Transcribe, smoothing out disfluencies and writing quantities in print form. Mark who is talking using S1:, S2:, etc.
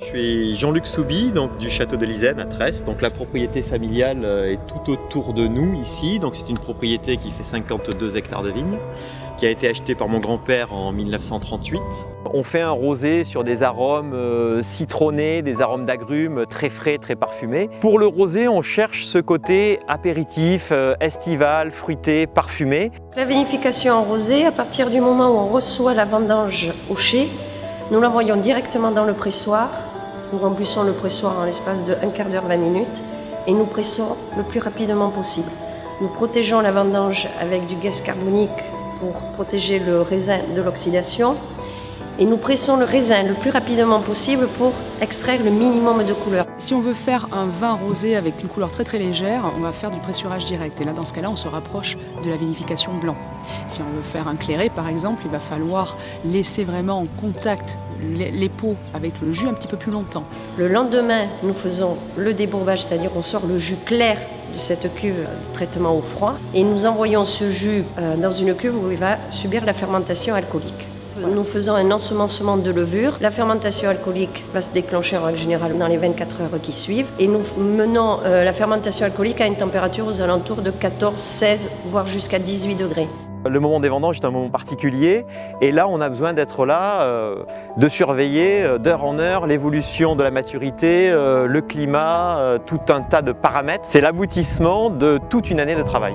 S1: Je suis Jean-Luc Souby, donc du château de Lisène à Trest. Donc la propriété familiale est tout autour de nous ici. Donc c'est une propriété qui fait 52 hectares de vignes, qui a été achetée par mon grand-père en 1938. On fait un rosé sur des arômes citronnés, des arômes d'agrumes très frais, très parfumés. Pour le rosé, on cherche ce côté apéritif, estival, fruité, parfumé.
S2: La vinification en rosé, à partir du moment où on reçoit la vendange au chai, nous l'envoyons directement dans le pressoir. Nous remplissons le pressoir en l'espace de 1/4 d'heure, 20 minutes et nous pressons le plus rapidement possible. Nous protégeons la vendange avec du gaz carbonique pour protéger le raisin de l'oxydation et nous pressons le raisin le plus rapidement possible pour extraire le minimum de couleur.
S3: Si on veut faire un vin rosé avec une couleur très très légère, on va faire du pressurage direct. Et là, dans ce cas-là, on se rapproche de la vinification blanc. Si on veut faire un clairé, par exemple, il va falloir laisser vraiment en contact les peaux avec le jus un petit peu plus longtemps.
S2: Le lendemain, nous faisons le débourbage, c'est-à-dire qu'on sort le jus clair de cette cuve de traitement au froid et nous envoyons ce jus dans une cuve où il va subir la fermentation alcoolique. Nous faisons un ensemencement de levure. La fermentation alcoolique va se déclencher en règle générale dans les 24 heures qui suivent. Et nous menons la fermentation alcoolique à une température aux alentours de 14, 16, voire jusqu'à 18 degrés.
S1: Le moment des vendanges est un moment particulier et là on a besoin d'être là, de surveiller d'heure en heure l'évolution de la maturité, le climat, tout un tas de paramètres. C'est l'aboutissement de toute une année de travail.